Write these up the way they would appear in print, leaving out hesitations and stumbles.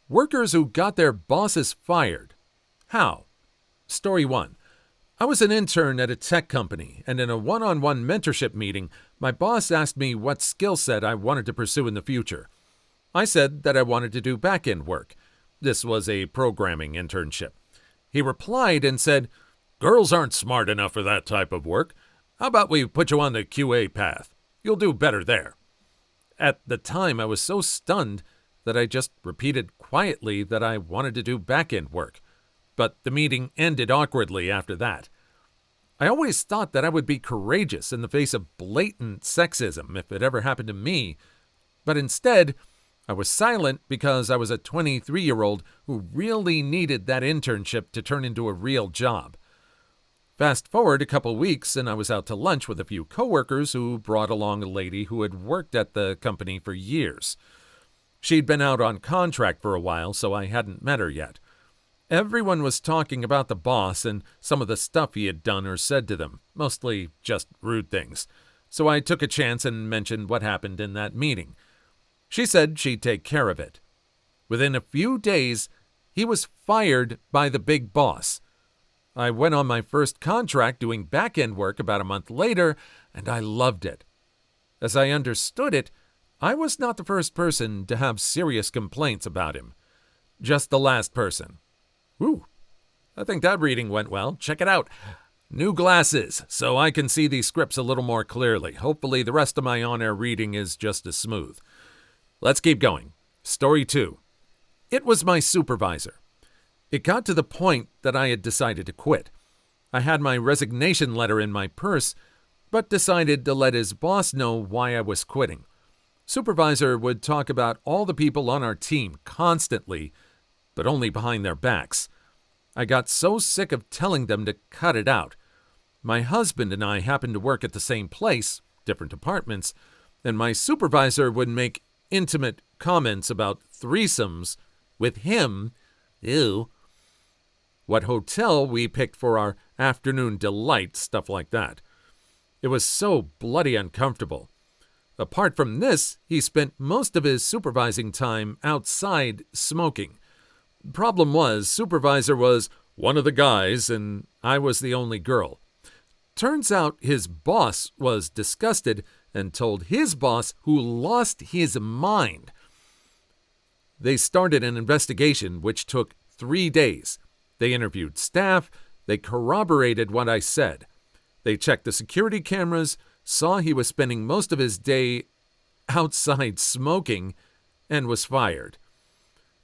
Workers who got their bosses fired. How? Story 1. I was an intern at a tech company, and in a one-on-one mentorship meeting, my boss asked me what skill set I wanted to pursue in the future. I said that I wanted to do back-end work. This was a programming internship. He replied and said, "Girls aren't smart enough for that type of work. How about we put you on the QA path? You'll do better there." At the time, I was so stunned that I just repeated quietly that I wanted to do back-end work. But the meeting ended awkwardly after that. I always thought that I would be courageous in the face of blatant sexism if it ever happened to me, but instead, I was silent because I was a 23-year-old who really needed that internship to turn into a real job. Fast forward a couple weeks, and I was out to lunch with a few coworkers who brought along a lady who had worked at the company for years. She'd been out on contract for a while, so I hadn't met her yet. Everyone was talking about the boss and some of the stuff he had done or said to them, mostly just rude things. So I took a chance and mentioned what happened in that meeting. She said she'd take care of it. Within a few days, he was fired by the big boss. I went on my first contract doing back-end work about a month later, and I loved it. As I understood it, I was not the first person to have serious complaints about him. Just the last person. Ooh, I think that reading went well. Check it out. New glasses, so I can see these scripts a little more clearly. Hopefully the rest of my on-air reading is just as smooth. Let's keep going. Story 2. It was my supervisor. It got to the point that I had decided to quit. I had my resignation letter in my purse, but decided to let his boss know why I was quitting. Supervisor would talk about all the people on our team constantly, but only behind their backs. I got so sick of telling them to cut it out. My husband and I happened to work at the same place, different departments, and my supervisor would make intimate comments about threesomes with him. Ew. What hotel we picked for our afternoon delight, stuff like that. It was so bloody uncomfortable. Apart from this, he spent most of his supervising time outside smoking. Problem was, supervisor was one of the guys and I was the only girl. Turns out his boss was disgusted and told his boss, who lost his mind. They started an investigation which took 3 days. They interviewed staff. They corroborated what I said. They checked the security cameras, saw he was spending most of his day outside smoking, and was fired.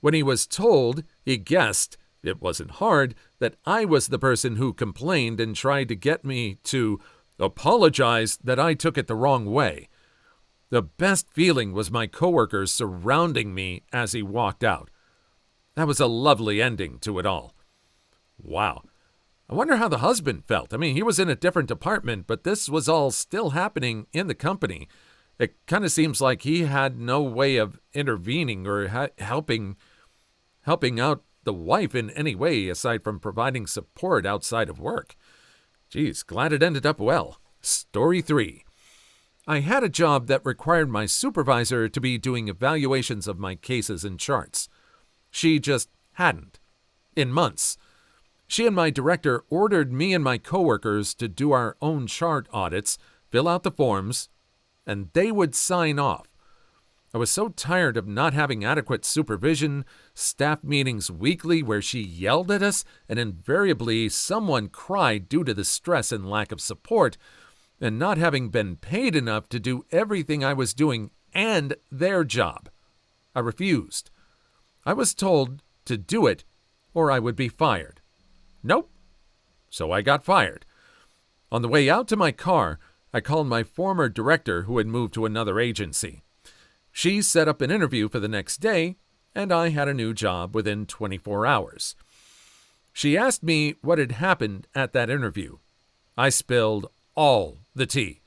When he was told, he guessed, it wasn't hard, that I was the person who complained and tried to get me to apologize that I took it the wrong way. The best feeling was my coworkers surrounding me as he walked out. That was a lovely ending to it all. Wow. I wonder how the husband felt. I mean, he was in a different department, but this was all still happening in the company. It kind of seems like he had no way of intervening or helping out the wife in any way aside from providing support outside of work. Geez, glad it ended up well. Story 3. I had a job that required my supervisor to be doing evaluations of my cases and charts. She just hadn't. In months. She and my director ordered me and my coworkers to do our own chart audits, fill out the forms, and they would sign off. I was so tired of not having adequate supervision, staff meetings weekly where she yelled at us, and invariably someone cried due to the stress and lack of support, and not having been paid enough to do everything I was doing and their job. I refused. I was told to do it or I would be fired. Nope. So I got fired. On the way out to my car, I called my former director who had moved to another agency. She set up an interview for the next day, and I had a new job within 24 hours. She asked me what had happened at that interview. I spilled all the tea.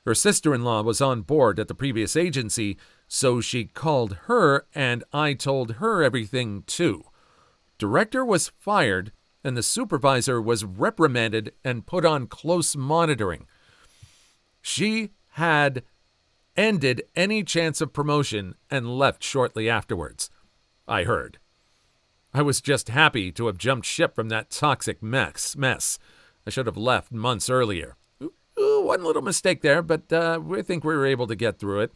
Her sister-in-law was on board at the previous agency, so she called her and I told her everything too. Director was fired, and the supervisor was reprimanded and put on close monitoring. She had ended any chance of promotion and left shortly afterwards, I heard. I was just happy to have jumped ship from that toxic mess. I should have left months earlier. One little mistake there, but I think we were able to get through it.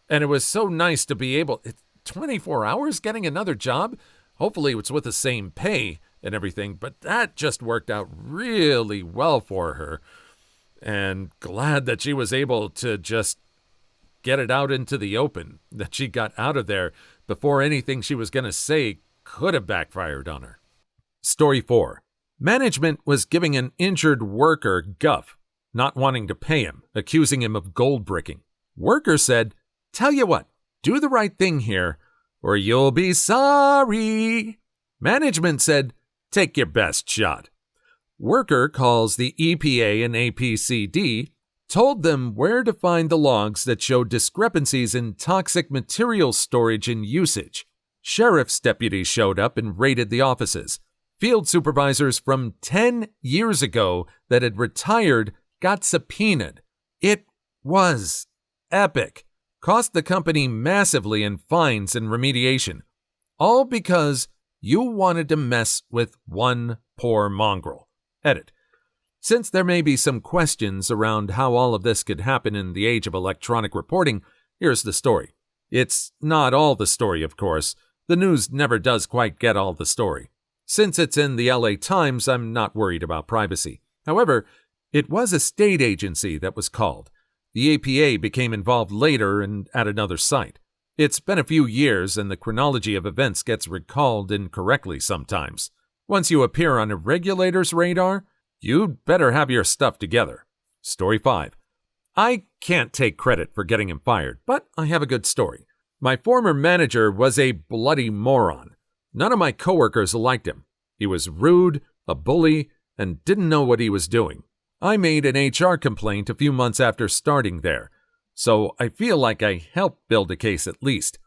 And it was so nice to be able... 24 hours getting another job? Hopefully it's with the same pay and everything, but that just worked out really well for her. And glad that she was able to just get it out into the open, that she got out of there before anything she was going to say could have backfired on her. Story 4. Management was giving an injured worker guff, not wanting to pay him, accusing him of gold bricking. Worker said, "Tell you what, do the right thing here, or you'll be sorry." Management said, "Take your best shot." Worker calls the EPA and APCD, told them where to find the logs that showed discrepancies in toxic material storage and usage. Sheriff's deputies showed up and raided the offices. Field supervisors from 10 years ago that had retired got subpoenaed. It was epic. Cost the company massively in fines and remediation. All because you wanted to mess with one poor mongrel. Edit. Since there may be some questions around how all of this could happen in the age of electronic reporting, here's the story. It's not all the story, of course. The news never does quite get all the story. Since it's in the LA Times, I'm not worried about privacy. However, it was a state agency that was called. The APA became involved later and at another site. It's been a few years and the chronology of events gets recalled incorrectly sometimes. Once you appear on a regulator's radar, you'd better have your stuff together. Story 5. I can't take credit for getting him fired, but I have a good story. My former manager was a bloody moron. None of my coworkers liked him. He was rude, a bully, and didn't know what he was doing. I made an HR complaint a few months after starting there, so I feel like I helped build a case at least.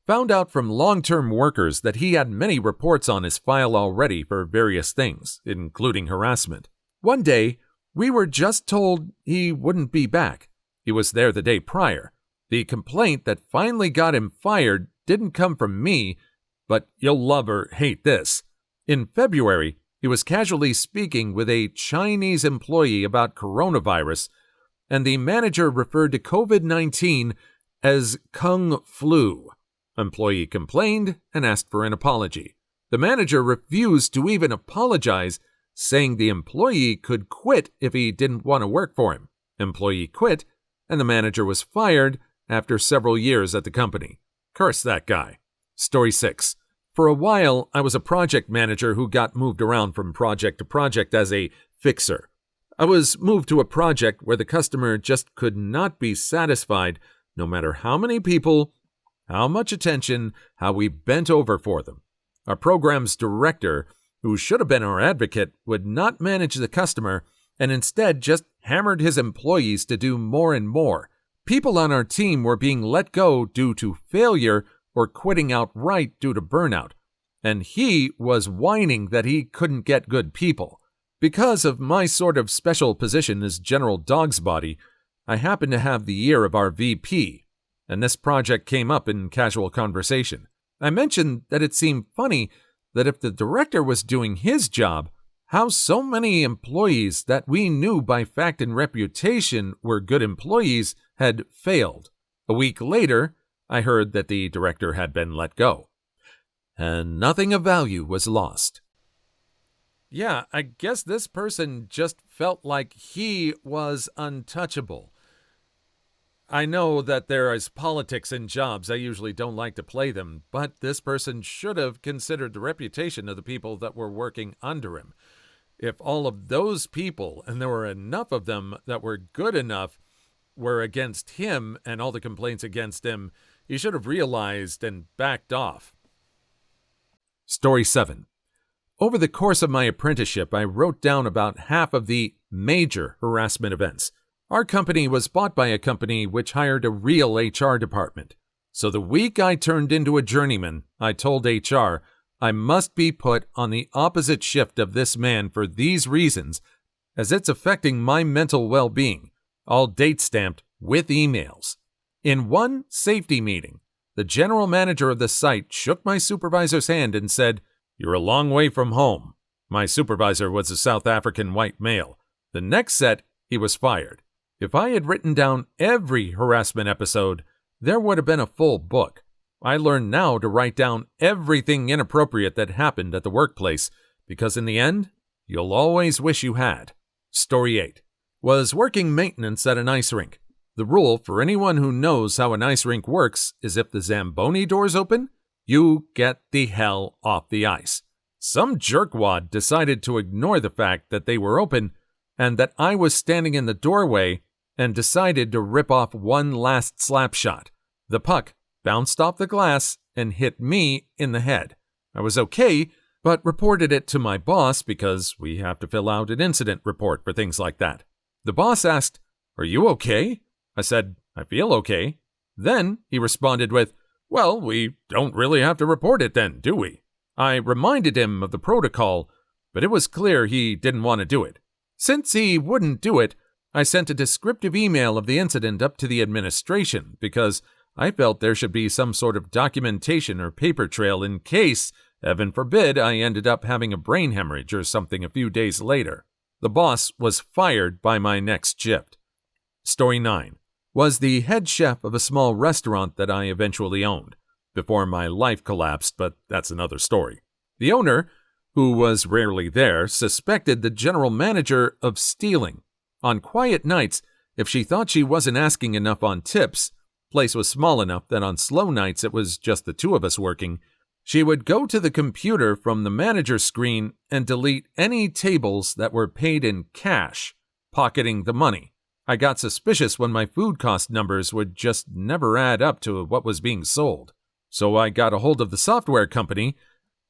Found out from long-term workers that he had many reports on his file already for various things, including harassment. One day, we were just told he wouldn't be back. He was there the day prior. The complaint that finally got him fired didn't come from me, but you'll love or hate this. In February, he was casually speaking with a Chinese employee about coronavirus, and the manager referred to COVID-19 as Kung Flu. Employee complained and asked for an apology. The manager refused to even apologize, saying the employee could quit if he didn't want to work for him. Employee quit, and the manager was fired after several years at the company. Curse that guy. Story 6. For a while, I was a project manager who got moved around from project to project as a fixer. I was moved to a project where the customer just could not be satisfied no matter how many people, how much attention, how we bent over for them. Our program's director, who should have been our advocate, would not manage the customer and instead just hammered his employees to do more and more. People on our team were being let go due to failure or quitting outright due to burnout, and he was whining that he couldn't get good people. Because of my sort of special position as General Dog's Body, I happened to have the ear of our VP, and this project came up in casual conversation. I mentioned that it seemed funny that if the director was doing his job, how so many employees that we knew by fact and reputation were good employees had failed. A week later, I heard that the director had been let go, and nothing of value was lost. Yeah, I guess this person just felt like he was untouchable. I know that there is politics in jobs. I usually don't like to play them, but this person should have considered the reputation of the people that were working under him. If all of those people, and there were enough of them that were good enough, were against him and all the complaints against him, he should have realized and backed off. Story 7. Over the course of my apprenticeship, I wrote down about half of the major harassment events. Our company was bought by a company which hired a real HR department. So the week I turned into a journeyman, I told HR, I must be put on the opposite shift of this man for these reasons, as it's affecting my mental well-being, all date-stamped with emails. In one safety meeting, the general manager of the site shook my supervisor's hand and said, "You're a long way from home." My supervisor was a South African white male. The next set, he was fired. If I had written down every harassment episode, there would have been a full book. I learned now to write down everything inappropriate that happened at the workplace, because in the end, you'll always wish you had. Story 8. Was working maintenance at an ice rink. The rule for anyone who knows how an ice rink works is if the Zamboni doors open, you get the hell off the ice. Some jerkwad decided to ignore the fact that they were open and that I was standing in the doorway and decided to rip off one last slap shot. The puck bounced off the glass and hit me in the head. I was okay, but reported it to my boss because we have to fill out an incident report for things like that. The boss asked, "Are you okay?" I said, "I feel okay." Then he responded with, "Well, we don't really have to report it then, do we?" I reminded him of the protocol, but it was clear he didn't want to do it. Since he wouldn't do it, I sent a descriptive email of the incident up to the administration because I felt there should be some sort of documentation or paper trail in case, heaven forbid, I ended up having a brain hemorrhage or something a few days later. The boss was fired by my next shift. Story 9. Was the head chef of a small restaurant that I eventually owned, before my life collapsed, but that's another story. The owner, who was rarely there, suspected the general manager of stealing. On quiet nights, if she thought she wasn't asking enough on tips, place was small enough that on slow nights it was just the two of us working, she would go to the computer from the manager's screen and delete any tables that were paid in cash, pocketing the money. I got suspicious when my food cost numbers would just never add up to what was being sold. So I got a hold of the software company,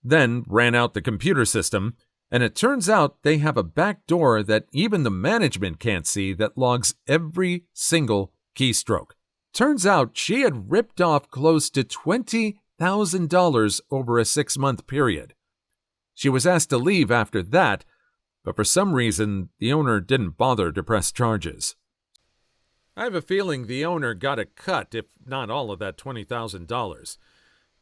then ran out the computer system, and it turns out they have a back door that even the management can't see that logs every single keystroke. Turns out she had ripped off close to $20,000 over a 6-month period. She was asked to leave after that, but for some reason, the owner didn't bother to press charges. I have a feeling the owner got a cut, if not all of that $20,000.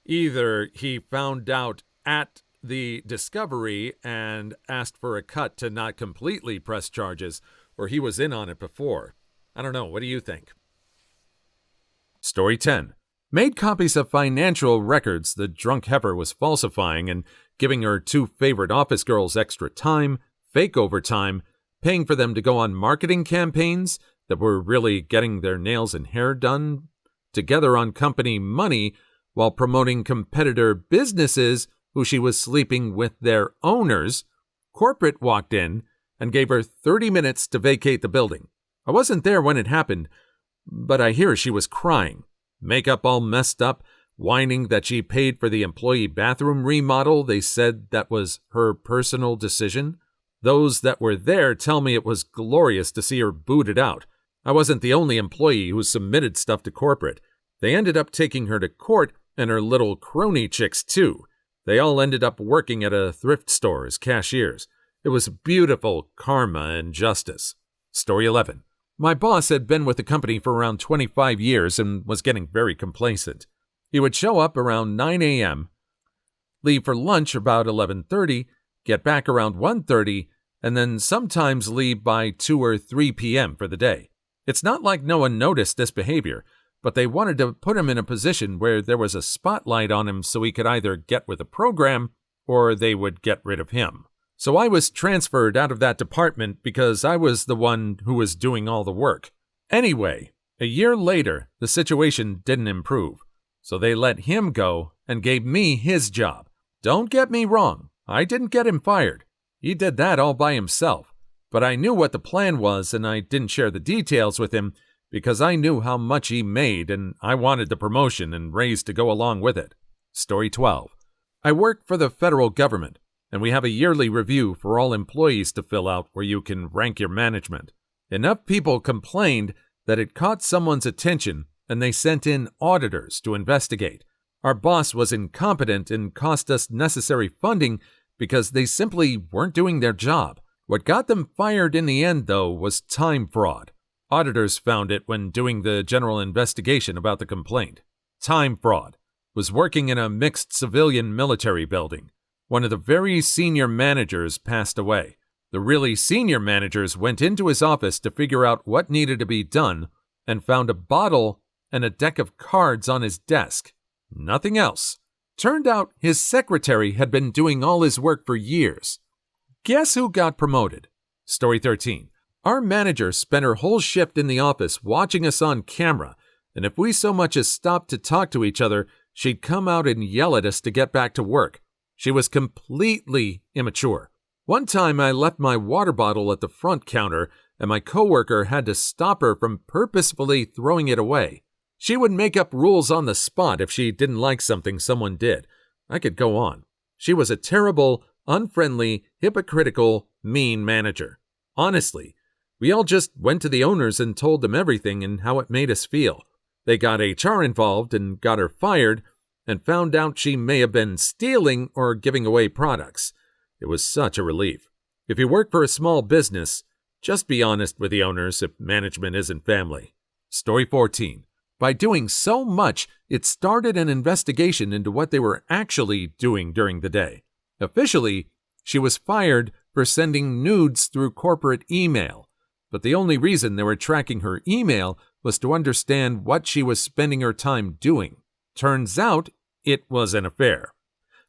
Either he found out at the discovery and asked for a cut to not completely press charges, or he was in on it before. I don't know. What do you think? Story 10. Made copies of financial records the drunk heifer was falsifying and giving her 2 favorite office girls extra time, fake overtime, paying for them to go on marketing campaigns that were really getting their nails and hair done together on company money while promoting competitor businesses who she was sleeping with their owners. Corporate walked in and gave her 30 minutes to vacate the building. I wasn't there when it happened, but I hear she was crying, makeup all messed up, whining that she paid for the employee bathroom remodel. They said that was her personal decision. Those that were there tell me it was glorious to see her booted out. I wasn't the only employee who submitted stuff to corporate. They ended up taking her to court, and her little crony chicks too. They all ended up working at a thrift store as cashiers. It was beautiful karma and justice. Story 11. My boss had been with the company for around 25 years and was getting very complacent. He would show up around 9 a.m., leave for lunch about 11:30, get back around 1:30, and then sometimes leave by 2 or 3 p.m. for the day. It's not like no one noticed this behavior, but they wanted to put him in a position where there was a spotlight on him so he could either get with the program or they would get rid of him. So I was transferred out of that department because I was the one who was doing all the work. Anyway, a year later, the situation didn't improve, so they let him go and gave me his job. Don't get me wrong, I didn't get him fired. He did that all by himself. But I knew what the plan was, and I didn't share the details with him because I knew how much he made, and I wanted the promotion and raise to go along with it. Story 12. I work for the federal government, and we have a yearly review for all employees to fill out where you can rank your management. Enough people complained that it caught someone's attention, and they sent in auditors to investigate. Our boss was incompetent and cost us necessary funding because they simply weren't doing their job. What got them fired in the end, though, was time fraud. Auditors found it when doing the general investigation about the complaint. Time fraud was working in a mixed civilian-military building. One of the very senior managers passed away. The really senior managers went into his office to figure out what needed to be done and found a bottle and a deck of cards on his desk. Nothing else. Turned out his secretary had been doing all his work for years. Guess who got promoted? Story 13. Our manager spent her whole shift in the office watching us on camera, and if we so much as stopped to talk to each other, she'd come out and yell at us to get back to work. She was completely immature. One time I left my water bottle at the front counter, and my coworker had to stop her from purposefully throwing it away. She would make up rules on the spot if she didn't like something someone did. I could go on. She was a terrible, unfriendly, hypocritical, mean manager. Honestly, we all just went to the owners and told them everything and how it made us feel. They got HR involved and got her fired and found out she may have been stealing or giving away products. It was such a relief. If you work for a small business, just be honest with the owners if management isn't family. Story 14. By doing so much, it started an investigation into what they were actually doing during the day. Officially, she was fired for sending nudes through corporate email, but the only reason they were tracking her email was to understand what she was spending her time doing. Turns out, it was an affair.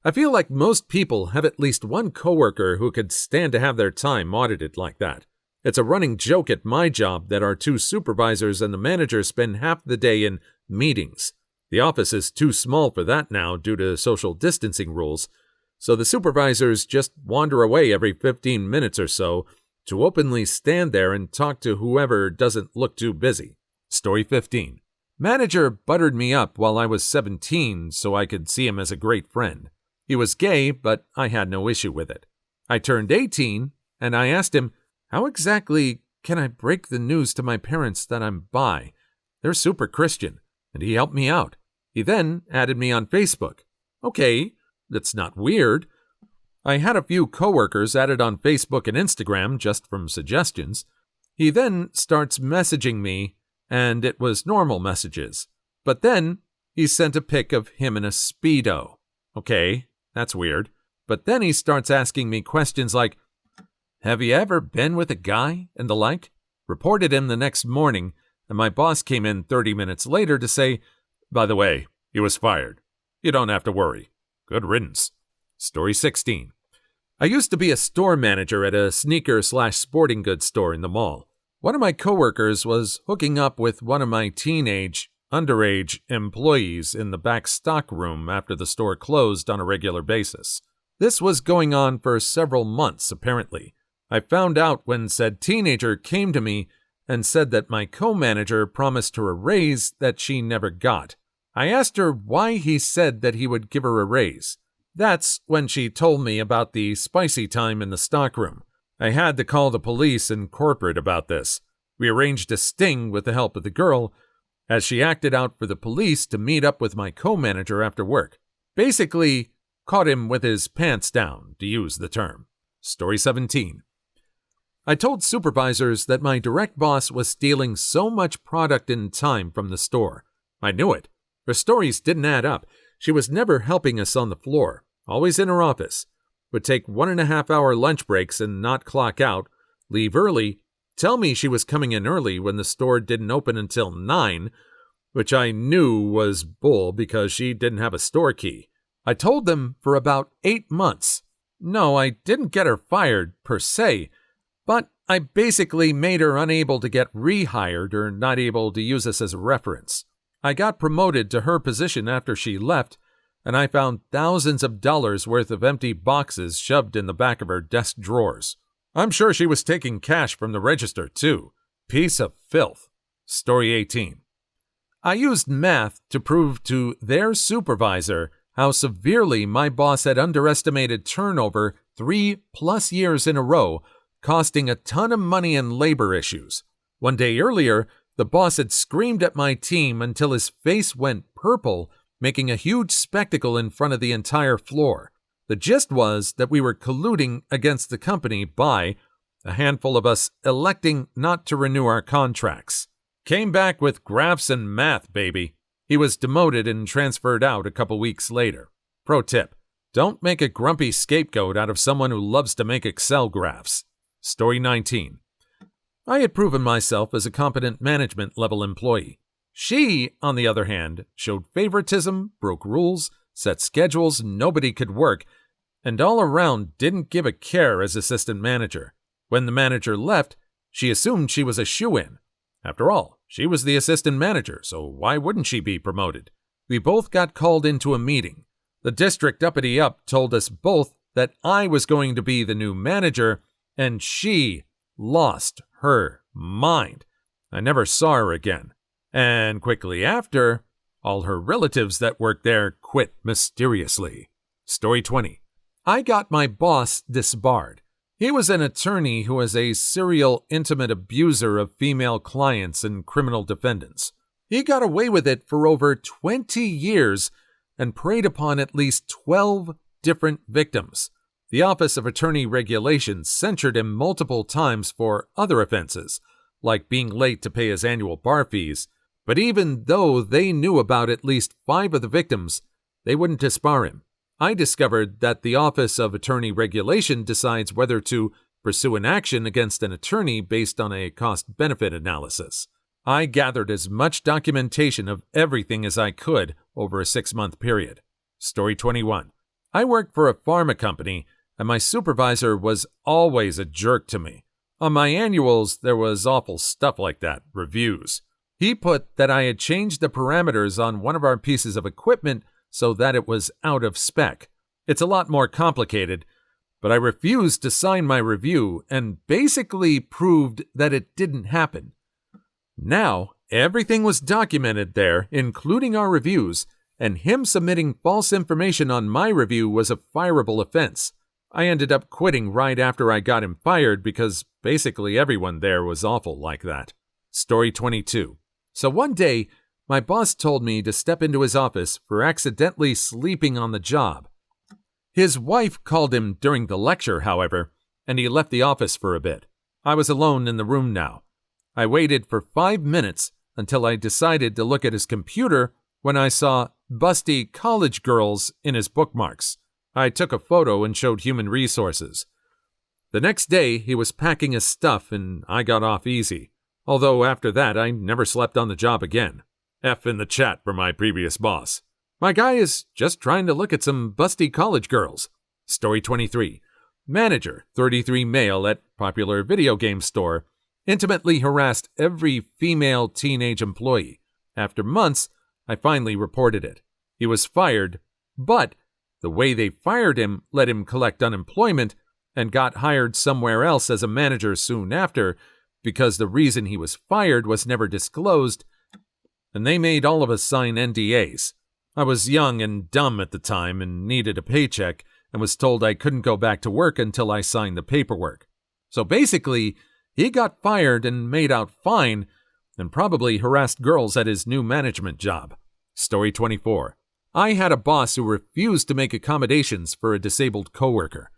I feel like most people have at least one coworker who could stand to have their time audited like that. It's a running joke at my job that our two supervisors and the manager spend half the day in meetings. The office is too small for that now due to social distancing rules, so the supervisors just wander away every 15 minutes or so to openly stand there and talk to whoever doesn't look too busy. Story 15. Manager buttered me up while I was 17 so I could see him as a great friend. He was gay, but I had no issue with it. I turned 18, and I asked him, how exactly can I break the news to my parents that I'm bi? They're super Christian, and he helped me out. He then added me on Facebook. Okay, that's not weird. I had a few coworkers added on Facebook and Instagram just from suggestions. He then starts messaging me, and it was normal messages. But then he sent a pic of him in a Speedo. Okay, that's weird. But then he starts asking me questions like, have you ever been with a guy and the like? Reported him the next morning, and my boss came in 30 minutes later to say, by the way, he was fired. You don't have to worry. Good riddance. Story 16. I used to be a store manager at a sneaker/sporting goods store in the mall. One of my coworkers was hooking up with one of my underage employees in the back stock room after the store closed on a regular basis. This was going on for several months, apparently. I found out when said teenager came to me and said that my co-manager promised her a raise that she never got. I asked her why he said that he would give her a raise. That's when she told me about the spicy time in the stockroom. I had to call the police and corporate about this. We arranged a sting with the help of the girl, as she acted out for the police to meet up with my co-manager after work. Basically, caught him with his pants down, to use the term. Story 17. I told supervisors that my direct boss was stealing so much product and time from the store. I knew it. Her stories didn't add up. She was never helping us on the floor, always in her office. Would take 1.5-hour lunch breaks and not clock out, leave early, tell me she was coming in early when the store didn't open until 9, which I knew was bull because she didn't have a store key. I told them for about 8 months. No, I didn't get her fired, per se, but I basically made her unable to get rehired or not able to use us as a reference. I got promoted to her position after she left, and I found thousands of dollars worth of empty boxes shoved in the back of her desk drawers. I'm sure she was taking cash from the register, too. Piece of filth. Story 18. I used math to prove to their supervisor how severely my boss had underestimated turnover 3+ years in a row, costing a ton of money and labor issues. One day earlier, the boss had screamed at my team until his face went purple, making a huge spectacle in front of the entire floor. The gist was that we were colluding against the company by a handful of us electing not to renew our contracts. Came back with graphs and math, baby. He was demoted and transferred out a couple weeks later. Pro tip: Don't make a grumpy scapegoat out of someone who loves to make Excel graphs. Story 19. I had proven myself as a competent management-level employee. She, on the other hand, showed favoritism, broke rules, set schedules nobody could work, and all around didn't give a care as assistant manager. When the manager left, she assumed she was a shoo-in. After all, she was the assistant manager, so why wouldn't she be promoted? We both got called into a meeting. The district uppity-up told us both that I was going to be the new manager, and she lost her mind. I never saw her again. And quickly after, all her relatives that worked there quit mysteriously. Story 20. I got my boss disbarred. He was an attorney who was a serial intimate abuser of female clients and criminal defendants. He got away with it for over 20 years and preyed upon at least 12 different victims. The Office of Attorney Regulations censured him multiple times for other offenses, like being late to pay his annual bar fees, but even though they knew about at least 5 of the victims, they wouldn't disbar him. I discovered that the Office of Attorney Regulation decides whether to pursue an action against an attorney based on a cost-benefit analysis. I gathered as much documentation of everything as I could over a 6-month period. Story 21. I worked for a pharma company, and my supervisor was always a jerk to me. On my annuals, there was awful stuff like that, reviews. He put that I had changed the parameters on one of our pieces of equipment so that it was out of spec. It's a lot more complicated, but I refused to sign my review and basically proved that it didn't happen. Now, everything was documented there, including our reviews, and him submitting false information on my review was a fireable offense. I ended up quitting right after I got him fired because basically everyone there was awful like that. Story 22. So one day, my boss told me to step into his office for accidentally sleeping on the job. His wife called him during the lecture, however, and he left the office for a bit. I was alone in the room now. I waited for 5 minutes until I decided to look at his computer when I saw busty college girls in his bookmarks. I took a photo and showed Human Resources. The next day, he was packing his stuff and I got off easy. Although after that, I never slept on the job again. F in the chat for my previous boss. My guy is just trying to look at some busty college girls. Story 23. Manager, 33 male at popular video game store, intimately harassed every female teenage employee. After months, I finally reported it. He was fired, but the way they fired him let him collect unemployment and got hired somewhere else as a manager soon after because the reason he was fired was never disclosed, and they made all of us sign NDAs. I was young and dumb at the time and needed a paycheck and was told I couldn't go back to work until I signed the paperwork. So basically, he got fired and made out fine and probably harassed girls at his new management job. Story 24. I had a boss who refused to make accommodations for a disabled coworker.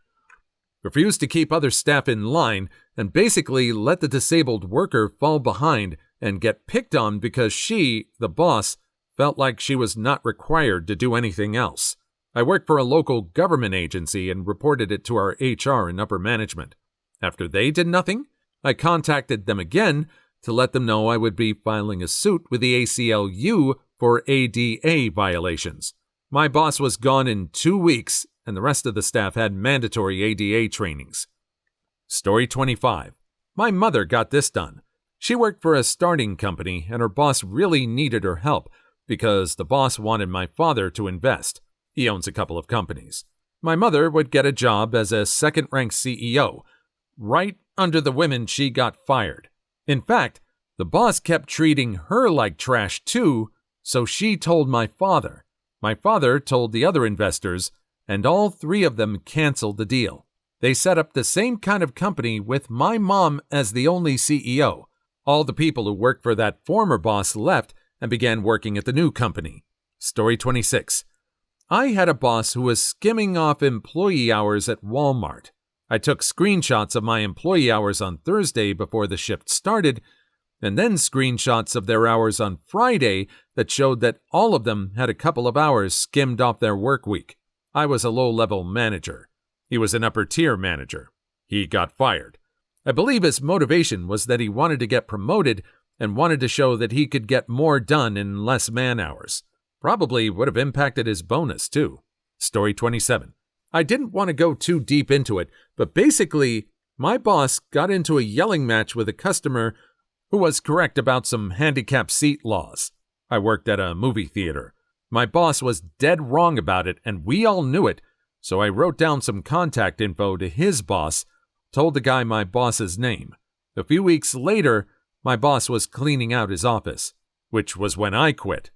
Refused to keep other staff in line and basically let the disabled worker fall behind and get picked on because she, the boss, felt like she was not required to do anything else. I worked for a local government agency and reported it to our HR and upper management. After they did nothing, I contacted them again to let them know I would be filing a suit with the ACLU for ADA violations. My boss was gone in 2 weeks, and the rest of the staff had mandatory ADA trainings. Story 25. My mother got this done. She worked for a starting company, and her boss really needed her help because the boss wanted my father to invest. He owns a couple of companies. My mother would get a job as a second-ranked CEO, right under the women she got fired. In fact, the boss kept treating her like trash too, so she told my father. My father told the other investors, and all 3 of them canceled the deal. They set up the same kind of company with my mom as the only CEO. All the people who worked for that former boss left and began working at the new company. Story 26. I had a boss who was skimming off employee hours at Walmart. I took screenshots of my employee hours on Thursday before the shift started, and then screenshots of their hours on Friday that showed that all of them had a couple of hours skimmed off their work week. I was a low-level manager. He was an upper-tier manager. He got fired. I believe his motivation was that he wanted to get promoted and wanted to show that he could get more done in less man-hours. Probably would have impacted his bonus, too. Story 27. I didn't want to go too deep into it, but basically, my boss got into a yelling match with a customer who was correct about some handicap seat laws. I worked at a movie theater. My boss was dead wrong about it, and we all knew it, so I wrote down some contact info to his boss, told the guy my boss's name. A few weeks later, my boss was cleaning out his office, which was when I quit,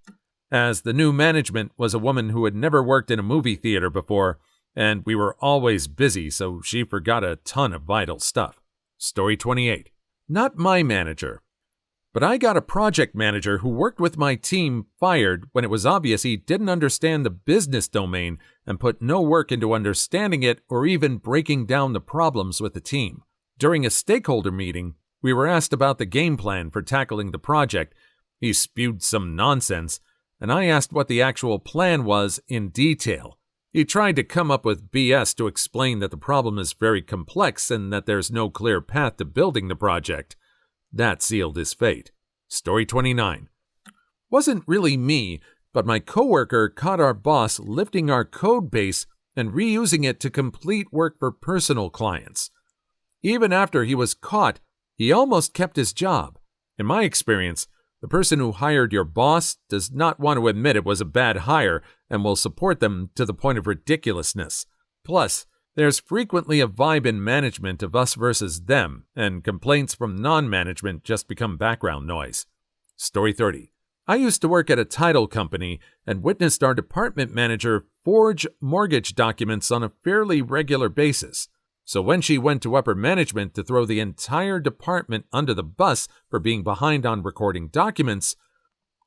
as the new management was a woman who had never worked in a movie theater before, and we were always busy, so she forgot a ton of vital stuff. Story 28. Not my manager, but I got a project manager who worked with my team fired when it was obvious he didn't understand the business domain and put no work into understanding it or even breaking down the problems with the team. During a stakeholder meeting, we were asked about the game plan for tackling the project. He spewed some nonsense, and I asked what the actual plan was in detail. He tried to come up with BS to explain that the problem is very complex and that there's no clear path to building the project. That sealed his fate. Story 29. Wasn't really me, but my coworker caught our boss lifting our code base and reusing it to complete work for personal clients. Even after he was caught, he almost kept his job. In my experience, the person who hired your boss does not want to admit it was a bad hire and will support them to the point of ridiculousness. Plus, there's frequently a vibe in management of us versus them, and complaints from non-management just become background noise. Story 30. I used to work at a title company and witnessed our department manager forge mortgage documents on a fairly regular basis. So when she went to upper management to throw the entire department under the bus for being behind on recording documents,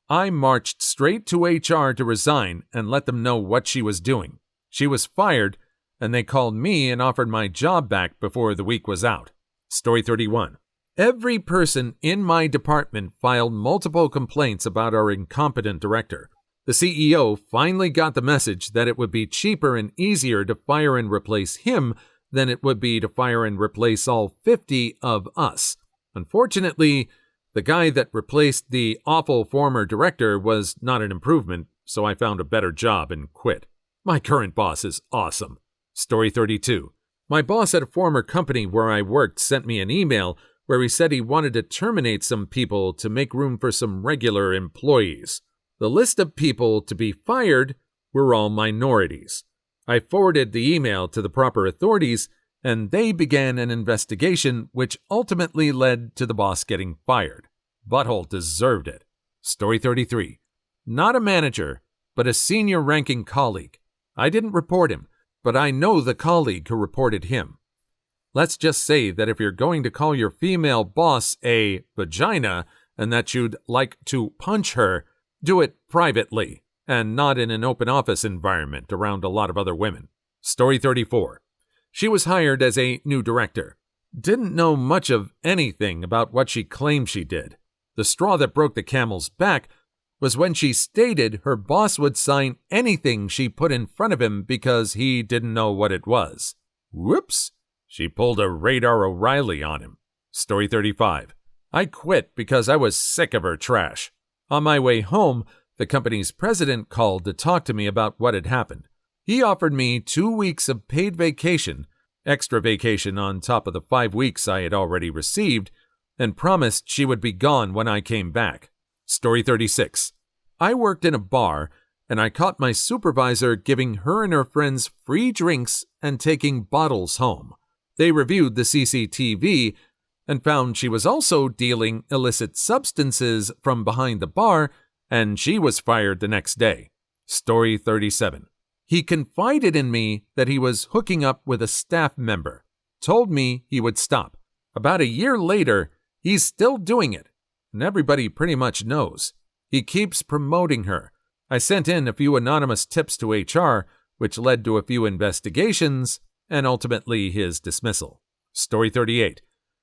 I marched straight to HR to resign and let them know what she was doing. She was fired, and they called me and offered my job back before the week was out. Story 31. Every person in my department filed multiple complaints about our incompetent director. The CEO finally got the message that it would be cheaper and easier to fire and replace him than it would be to fire and replace all 50 of us. Unfortunately, the guy that replaced the awful former director was not an improvement, so I found a better job and quit. My current boss is awesome. Story 32. My boss at a former company where I worked sent me an email where he said he wanted to terminate some people to make room for some regular employees. The list of people to be fired were all minorities. I forwarded the email to the proper authorities, and they began an investigation which ultimately led to the boss getting fired. Butthole deserved it. Story 33. Not a manager, but a senior-ranking colleague. I didn't report him, but I know the colleague who reported him. Let's just say that if you're going to call your female boss a vagina and that you'd like to punch her, do it privately and not in an open office environment around a lot of other women. Story 34. She was hired as a new director. Didn't know much of anything about what she claimed she did. The straw that broke the camel's back was when she stated her boss would sign anything she put in front of him because he didn't know what it was. Whoops! She pulled a Radar O'Reilly on him. Story 35. I quit because I was sick of her trash. On my way home, the company's president called to talk to me about what had happened. He offered me 2 weeks of paid vacation, extra vacation on top of the 5 weeks I had already received, and promised she would be gone when I came back. Story 36. I worked in a bar, and I caught my supervisor giving her and her friends free drinks and taking bottles home. They reviewed the CCTV and found she was also dealing illicit substances from behind the bar, and she was fired the next day. Story 37. He confided in me that he was hooking up with a staff member, told me he would stop. About a year later, he's still doing it, and everybody pretty much knows. He keeps promoting her. I sent in a few anonymous tips to HR, which led to a few investigations, and ultimately his dismissal. Story 38.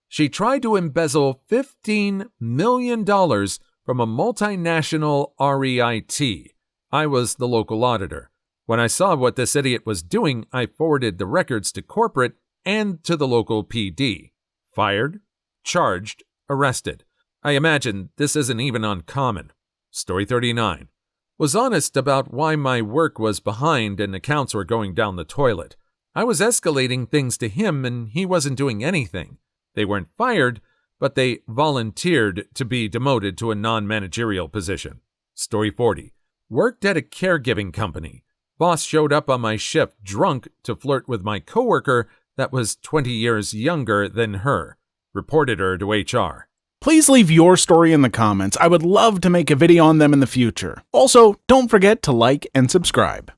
She tried to embezzle $15 million from a multinational REIT. I was the local auditor. When I saw what this idiot was doing, I forwarded the records to corporate and to the local PD. Fired, charged, arrested. I imagine this isn't even uncommon. Story 39. Was honest about why my work was behind and accounts were going down the toilet. I was escalating things to him and he wasn't doing anything. They weren't fired, but they volunteered to be demoted to a non-managerial position. Story 40. Worked at a caregiving company. Boss showed up on my shift drunk to flirt with my coworker that was 20 years younger than her. Reported her to HR. Please leave your story in the comments. I would love to make a video on them in the future. Also, don't forget to like and subscribe.